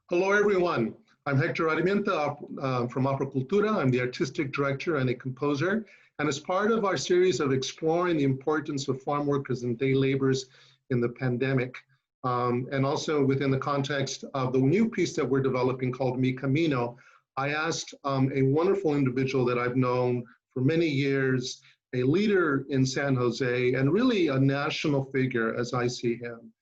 Hello, everyone. I'm Hector Armenta from Opera Cultura. I'm the artistic director and a composer. And as part of our series of exploring the importance of farm workers and day laborers in the pandemic, and also within the context of the new piece that we're developing called Mi Camino, I asked a wonderful individual that I've known for many years, a leader in San Jose, and really a national figure as I see him,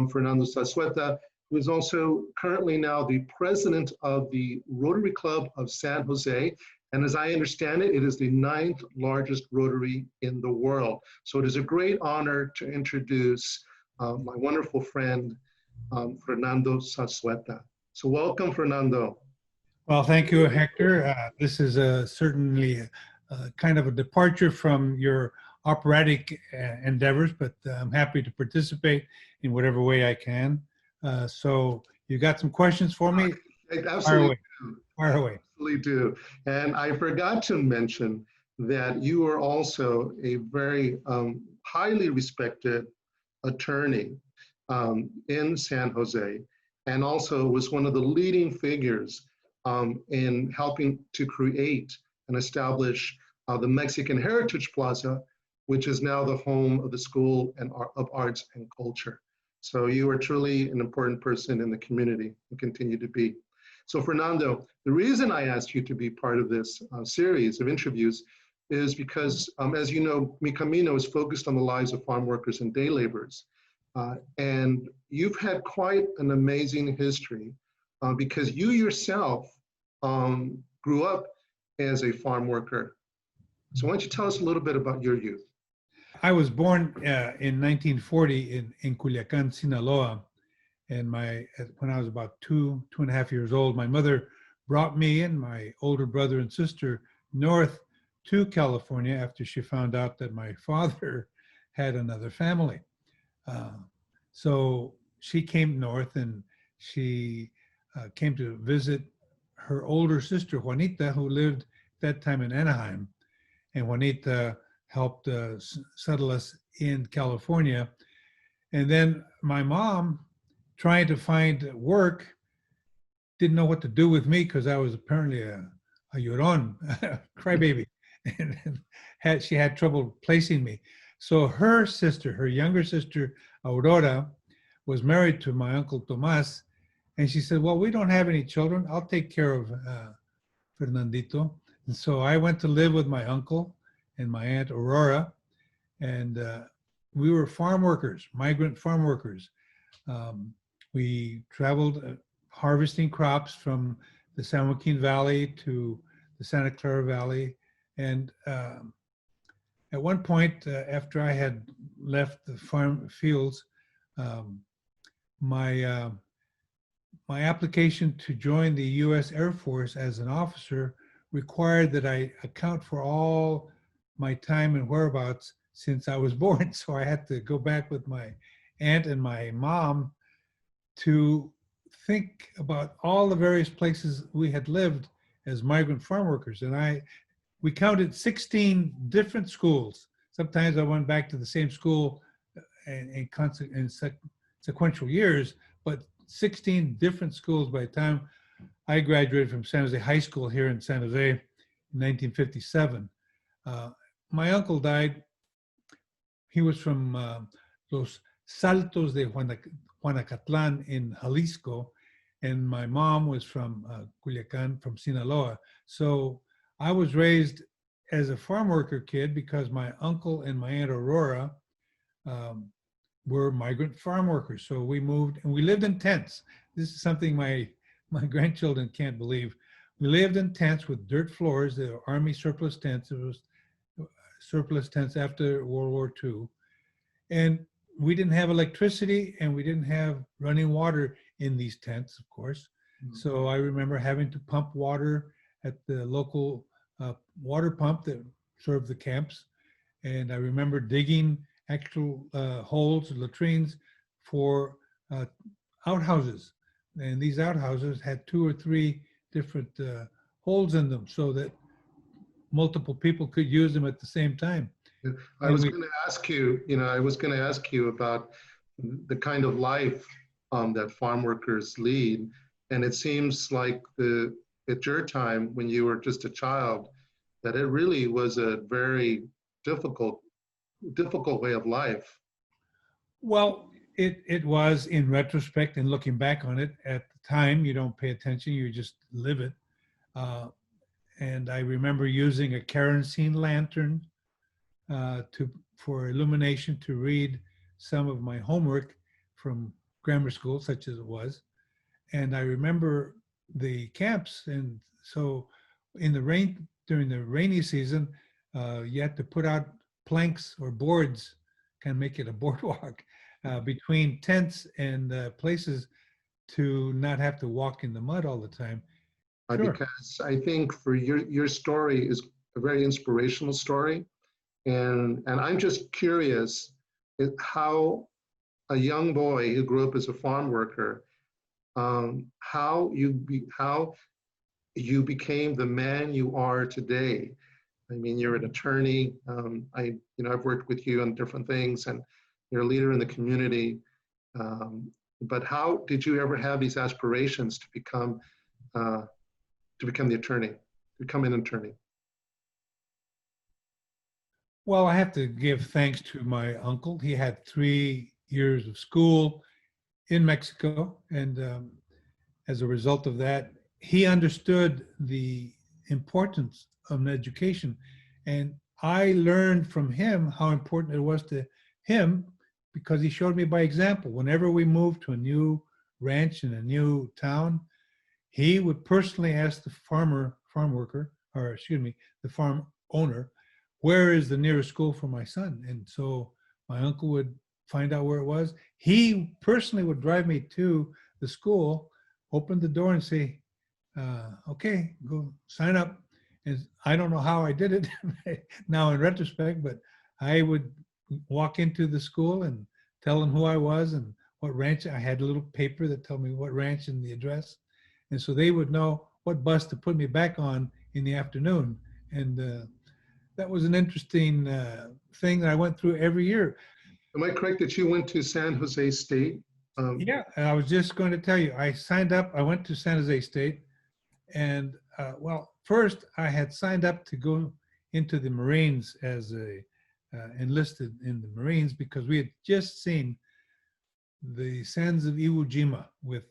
Fernando Zazueta, who is also currently now the president of the Rotary Club of San Jose. And as I understand it, it is the 9th largest Rotary in the world. So it is a great honor to introduce my wonderful friend, Fernando Zazueta. So welcome, Fernando. Well, thank you, Hector. This is certainly kind of a departure from your operatic endeavors, but I'm happy to participate in whatever way I can. So you got some questions for me? Absolutely. Fire away. Absolutely do. And I forgot to mention that you are also a very highly respected attorney in San Jose, and also was one of the leading figures in helping to create and establish the Mexican Heritage Plaza, which is now the home of the School of Arts and Culture. So you are truly an important person in the community and continue to be. So Fernando, the reason I asked you to be part of this series of interviews is because, as you know, Mi Camino is focused on the lives of farm workers and day laborers. And you've had quite an amazing history because you yourself grew up as a farm worker. So why don't you tell us a little bit about your youth? I was born in 1940 in Culiacan, Sinaloa, and when I was about two and a half years old, my mother brought me and my older brother and sister north to California after she found out that my father had another family. So she came north and she came to visit her older sister, Juanita, who lived at that time in Anaheim. And Juanita helped settle us in California. And then my mom, trying to find work, didn't know what to do with me because I was apparently a llorón, crybaby, and she had trouble placing me. So her sister, her younger sister, Aurora, was married to my uncle Tomas, and she said, well, we don't have any children. I'll take care of Fernandito. And so I went to live with my uncle and my aunt Aurora, and we were farm workers, migrant farm workers. We traveled harvesting crops from the San Joaquin Valley to the Santa Clara Valley. And at one point, after I had left the farm fields, my application to join the U.S. Air Force as an officer required that I account for all my time and whereabouts since I was born. So I had to go back with my aunt and my mom to think about all the various places we had lived as migrant farm workers. And we counted 16 different schools. Sometimes I went back to the same school in sequential years, but 16 different schools by the time I graduated from San Jose High School here in San Jose in 1957. My uncle died. He was from Los Saltos de Juanacatlan in Jalisco, and my mom was from Culiacan, from Sinaloa. So I was raised as a farm worker kid because my uncle and my aunt Aurora were migrant farm workers. So we moved and we lived in tents. This is something my grandchildren can't believe. We lived in tents with dirt floors. They were Army surplus tents. It was surplus tents after World War II. And we didn't have electricity and we didn't have running water in these tents, of course. Mm-hmm. So I remember having to pump water at the local water pump that served the camps. And I remember digging actual holes, latrines for outhouses. And these outhouses had 2 or 3 different holes in them so that multiple people could use them at the same time. I was going to ask you, about the kind of life that farm workers lead. And it seems like at your time, when you were just a child, that it really was a very difficult, difficult way of life. Well, it was in retrospect and looking back on it. At the time, you don't pay attention; you just live it. Uh, and I remember using a kerosene lantern to for illumination to read some of my homework from grammar school, such as it was. And I remember the camps, and so in the rain during the rainy season, you had to put out planks or boards, kind of make it a boardwalk between tents and places to not have to walk in the mud all the time. Sure. Because I think for your story is a very inspirational story. And I'm just curious how a young boy who grew up as a farm worker, how you became the man you are today. I mean, you're an attorney. I've worked with you on different things, and you're a leader in the community. But how did you ever have these aspirations uh, to become the attorney, to become an attorney? Well, I have to give thanks to my uncle. He had 3 years of school in Mexico, and as a result of that, he understood the importance of an education. And I learned from him how important it was to him because he showed me by example. Whenever we moved to a new ranch in a new town, he would personally ask the farm worker, or excuse me, the farm owner, where is the nearest school for my son? And so my uncle would find out where it was. He personally would drive me to the school, open the door and say, okay, go sign up. And I don't know how I did it now in retrospect, but I would walk into the school and tell them who I was and what ranch. I had a little paper that told me what ranch and the address. And so they would know what bus to put me back on in the afternoon. And that was an interesting thing that I went through every year. Am I correct that you went to San Jose State? Yeah, and I was just going to tell you, I signed up, I went to San Jose State, and well, first I had signed up to go into the Marines as a enlisted in the Marines because we had just seen the Sands of Iwo Jima with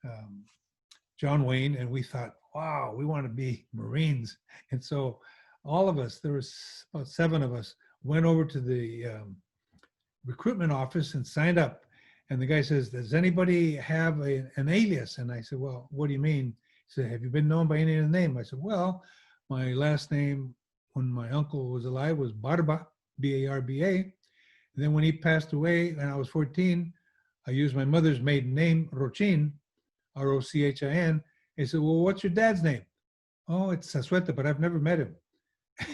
um, John Wayne, and we thought, wow, we want to be Marines. And so all of us, there was about 7 of us, went over to the recruitment office and signed up. And the guy says, does anybody have an alias? And I said, well, what do you mean? He said, have you been known by any other name? I said, well, my last name when my uncle was alive was Barba, B-A-R-B-A. And then when he passed away when I was 14, I used my mother's maiden name, Rochin, R-O-C-H-I-N. He said, well, what's your dad's name? Oh, it's Zazueta, but I've never met him.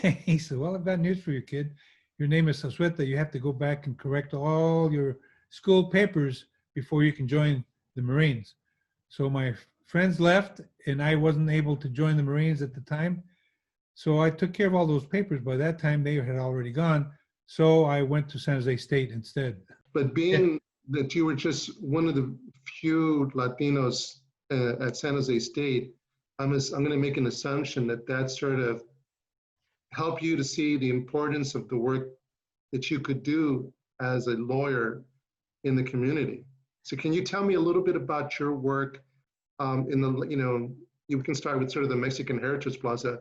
He said, well, I've got news for you, kid. Your name is Zazueta. You have to go back and correct all your school papers before you can join the Marines. So my friends left and I wasn't able to join the Marines at the time. So I took care of all those papers. By that time, they had already gone. So I went to San Jose State instead. But being that you were just one of the few Latinos at San Jose State, I'm going to make an assumption that sort of helped you to see the importance of the work that you could do as a lawyer in the community. So can you tell me a little bit about your work in the, you can start with sort of the Mexican Heritage Plaza,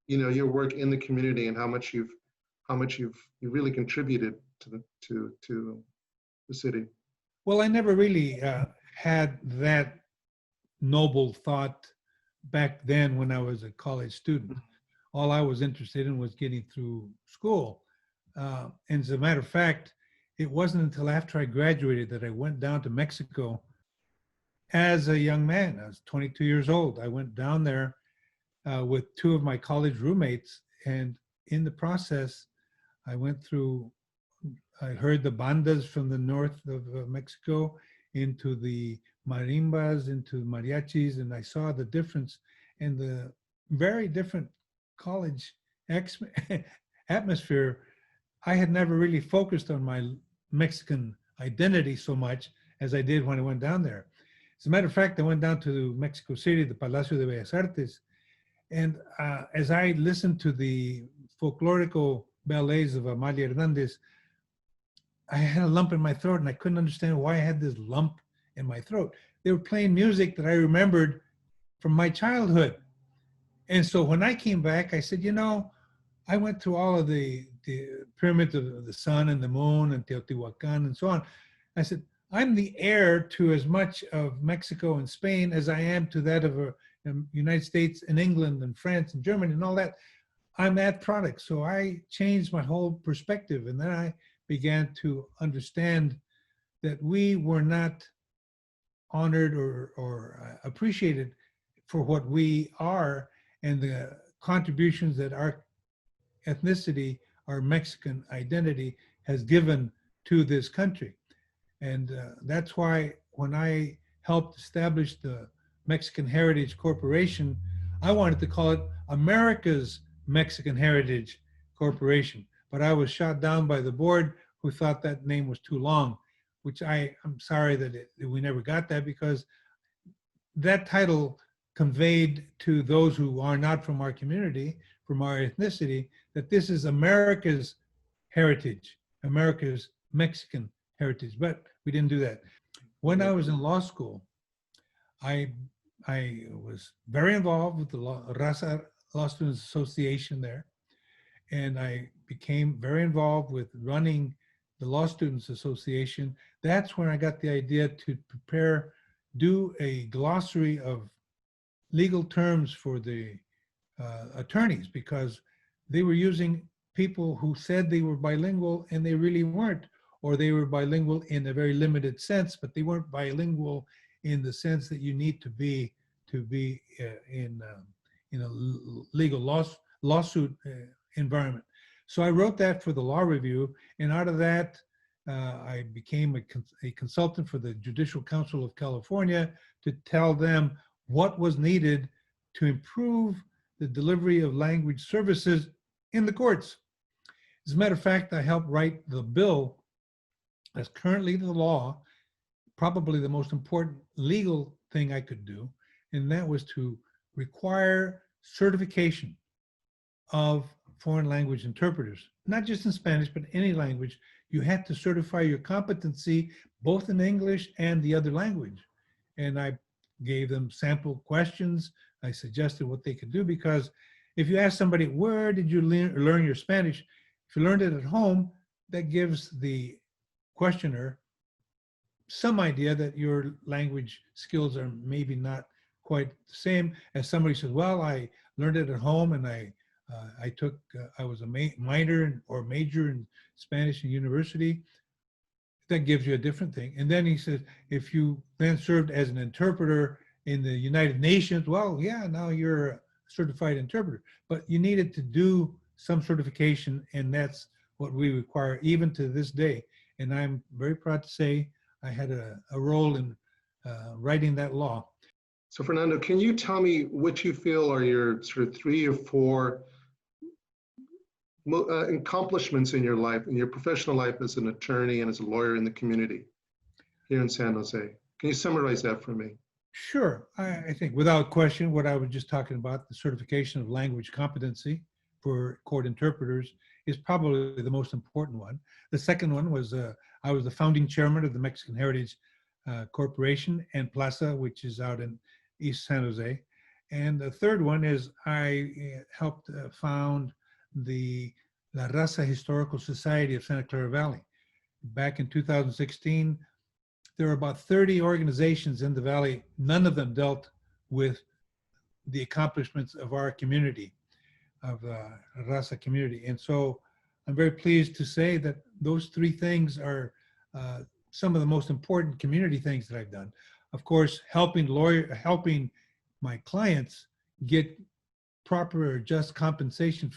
your work in the community and how much you've really contributed to the city. Well, I never really had that noble thought back then when I was a college student. All I was interested in was getting through school. And as a matter of fact, it wasn't until after I graduated that I went down to Mexico as a young man. I was 22 years old. I went down there with 2 of my college roommates. And in the process, I heard the bandas from the north of Mexico into the marimbas, into mariachis, and I saw the difference in the very different college atmosphere. I had never really focused on my Mexican identity so much as I did when I went down there. As a matter of fact, I went down to Mexico City, the Palacio de Bellas Artes, and as I listened to the folklorico ballets of Amalia Hernandez, I had a lump in my throat and I couldn't understand why I had this lump in my throat. They were playing music that I remembered from my childhood. And so when I came back, I said, you know, I went through all of the pyramids of the sun and the moon and Teotihuacan and so on. I said, I'm the heir to as much of Mexico and Spain as I am to that of the United States and England and France and Germany and all that. I'm that product. So I changed my whole perspective. And then I began to understand that we were not honored or appreciated for what we are and the contributions that our ethnicity, our Mexican identity has given to this country. And that's why when I helped establish the Mexican Heritage Corporation, I wanted to call it America's Mexican Heritage Corporation. But I was shot down by the board who thought that name was too long, which I'm sorry that we never got that, because that title conveyed to those who are not from our community, from our ethnicity, that this is America's heritage, America's Mexican heritage. But we didn't do that. When I was in law school, I was very involved with the Raza Law Students Association there. And I became very involved with running the Law Students Association. That's when I got the idea to do a glossary of legal terms for the attorneys, because they were using people who said they were bilingual and they really weren't, or they were bilingual in a very limited sense, but they weren't bilingual in the sense that you need to be in a legal lawsuit environment. So I wrote that for the law review, and out of that, I became a consultant for the Judicial Council of California to tell them what was needed to improve the delivery of language services in the courts. As a matter of fact, I helped write the bill that's currently the law, probably the most important legal thing I could do, and that was to require certification of foreign language interpreters, not just in Spanish, but any language. You had to certify your competency both in English and the other language. And I gave them sample questions. I suggested what they could do, because if you ask somebody, where did you learn your Spanish? If you learned it at home, that gives the questioner some idea that your language skills are maybe not quite the same as somebody says, well, I learned it at home and I was a minor or major in Spanish in university. That gives you a different thing. And then he says, if you then served as an interpreter in the United Nations, well, yeah, now you're a certified interpreter. But you needed to do some certification, and that's what we require even to this day. And I'm very proud to say I had a role in writing that law. So Fernando, can you tell me what you feel are your sort of 3 or 4 accomplishments in your life, in your professional life as an attorney and as a lawyer in the community here in San Jose? Can you summarize that for me? Sure. I think without question, what I was just talking about, the certification of language competency for court interpreters, is probably the most important one. The second one was I was the founding chairman of the Mexican Heritage Corporation and Plaza, which is out in East San Jose. And the third one is I helped found the La Raza Historical Society of Santa Clara Valley. Back in 2016, there were about 30 organizations in the Valley. None of them dealt with the accomplishments of our community, of the Raza community. And so I'm very pleased to say that those 3 things are some of the most important community things that I've done. Of course, helping my clients get proper or just compensation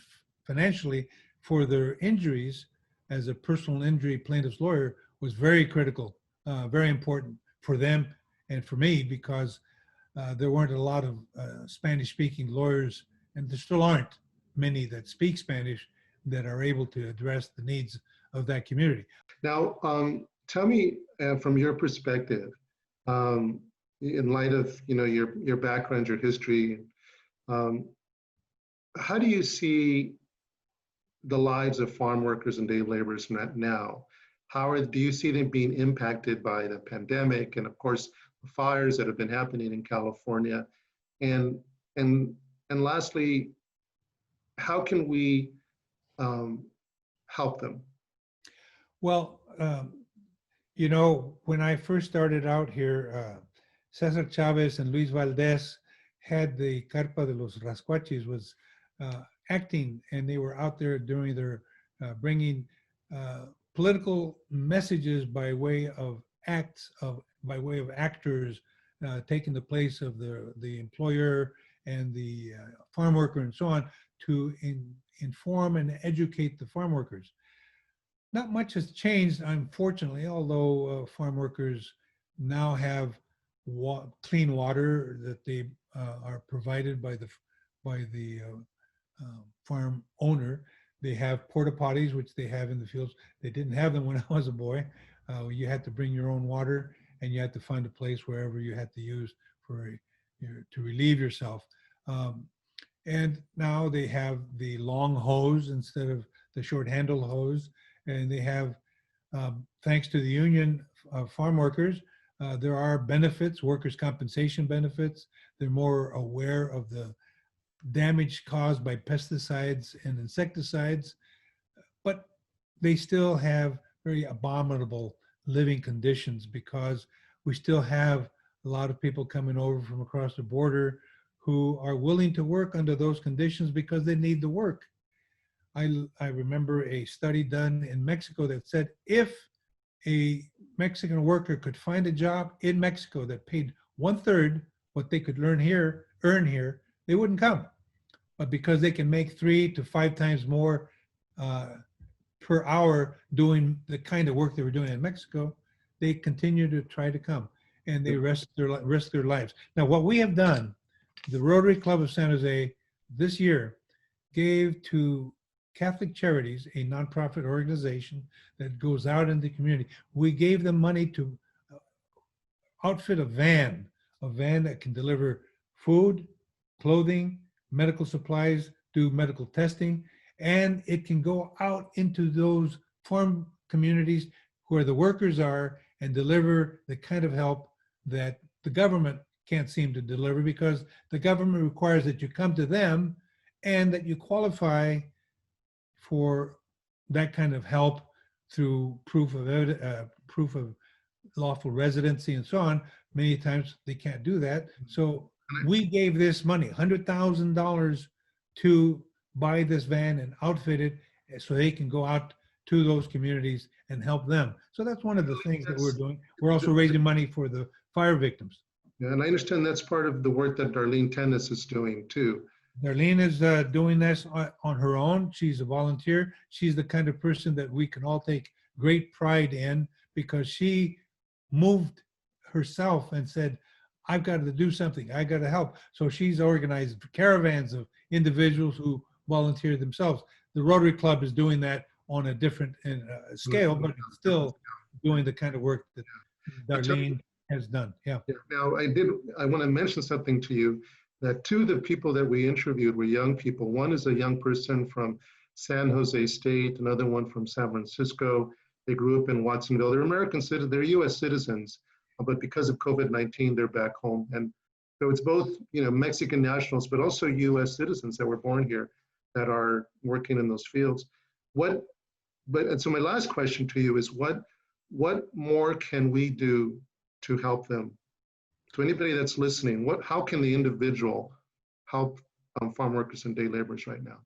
financially for their injuries as a personal injury plaintiff's lawyer was very critical, very important for them and for me, because there weren't a lot of Spanish-speaking lawyers, and there still aren't many that speak Spanish that are able to address the needs of that community. Now, tell me from your perspective, in light of your background, your history, um, how do you see the lives of farm workers and day laborers now? Do you see them being impacted by the pandemic and, of course, the fires that have been happening in California? And and and lastly, how can we um, help them? Well, when I first started out here, Cesar Chavez and Luis Valdez had the Carpa de los Rascuaches was acting, and they were out there doing their bringing political messages by way of by way of actors taking the place of the employer and the farm worker and so on to inform and educate the farm workers. Not much has changed, unfortunately, although farm workers now have clean water that they are provided by the farm owner. They have porta potties, which they have in the fields. They didn't have them when I was a boy. You had to bring your own water, and you had to find a place wherever you had to use to relieve yourself. And now they have the long hose instead of the short handle hose. And they have, thanks to the union of farm workers, there are benefits, workers' compensation benefits. They're more aware of the damage caused by pesticides and insecticides, but they still have very abominable living conditions because we still have a lot of people coming over from across the border who are willing to work under those conditions because they need the work. I remember a study done in Mexico that said if a Mexican worker could find a job in Mexico that paid 1/3 what they could earn here, they wouldn't come. But because they can make 3 to 5 times more per hour doing the kind of work they were doing in Mexico, they continue to try to come, and they risk their lives. Now, what we have done, the Rotary Club of San Jose this year gave to Catholic Charities, a nonprofit organization that goes out in the community. We gave them money to outfit a van that can deliver food, clothing, medical supplies, do medical testing, and it can go out into those farm communities where the workers are and deliver the kind of help that the government can't seem to deliver, because the government requires that you come to them and that you qualify for that kind of help through proof of lawful residency and so on. Many times they can't do that. So we gave this money, $100,000, to buy this van and outfit it so they can go out to those communities and help them. So that's one of the things that we're doing. We're also raising money for the fire victims. Yeah, and I understand that's part of the work that Darlene Tennis is doing too. Darlene is doing this on her own. She's a volunteer. She's the kind of person that we can all take great pride in, because she moved herself and said, I've got to do something. I got to help. So she's organized caravans of individuals who volunteer themselves. The Rotary Club is doing that on a different scale, but it's still doing the kind of work that Darlene has done. Yeah. Now, I want to mention something to you, that two of the people that we interviewed were young people. One is a young person from San Jose State, another one from San Francisco. They grew up in Watsonville. They're American citizens, they're US citizens, but because of COVID-19, they're back home. And so it's both, Mexican nationals, but also US citizens that were born here that are working in those fields. And so my last question to you is, what more can we do to help them? To anybody that's listening, how can the individual help farm workers and day laborers right now?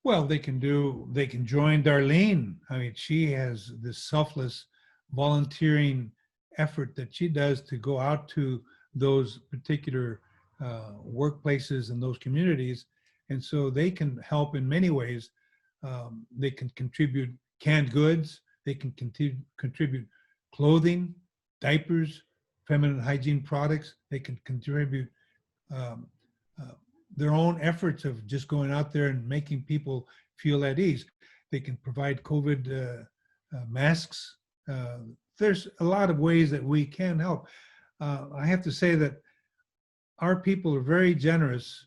Well, they can join Darlene. I mean, she has this selfless volunteering effort that she does to go out to those particular workplaces and those communities. And so they can help in many ways. They can contribute canned goods. They can contribute clothing, diapers, feminine hygiene products. They can contribute their own efforts of just going out there and making people feel at ease. They can provide COVID masks. There's a lot of ways that we can help. I have to say that our people are very generous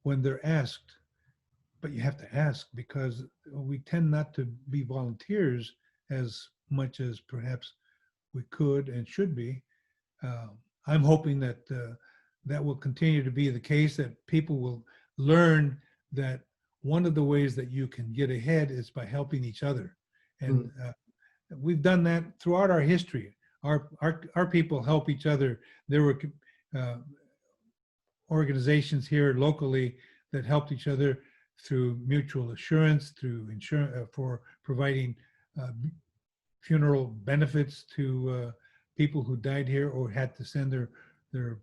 when they're asked, but you have to ask because we tend not to be volunteers as much as perhaps we could and should be. Uh, I'm hoping that that will continue to be the case, that people will learn that one of the ways that you can get ahead is by helping each other. And we've done that throughout our history. Our people help each other. There were organizations here locally that helped each other through mutual assurance, through insurance, for providing funeral benefits to people who died here or had to send their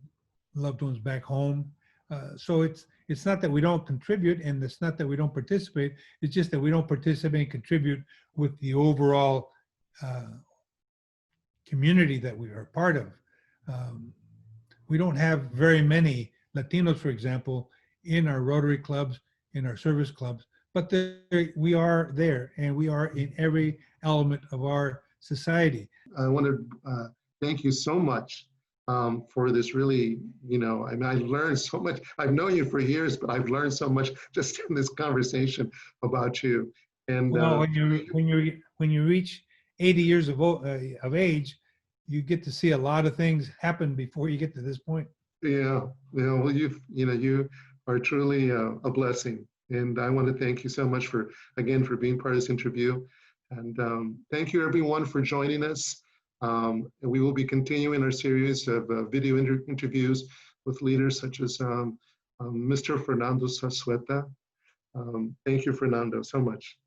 loved ones back home. So it's not that we don't contribute, and it's not that we don't participate. It's just that we don't participate and contribute with the overall community that we are part of. We don't have very many Latinos, for example, in our Rotary clubs, in our service clubs, but we are there, and we are in every element of our society. I want to thank you so much for this really, I mean, I've learned so much. I've known you for years, but I've learned so much just in this conversation about you. And well, when you reach 80 years of age, you get to see a lot of things happen before you get to this point. Yeah, well, you are truly a blessing. And I want to thank you so much again, for being part of this interview. And thank you everyone for joining us. And we will be continuing our series of video interviews with leaders such as Mr. Fernando Zazueta. Thank you, Fernando, so much.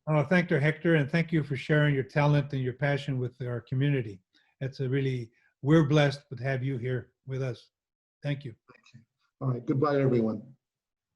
Oh, thank you, Hector, and thank you for sharing your talent and your passion with our community. That's we're blessed to have you here with us. Thank you. All right, goodbye, everyone.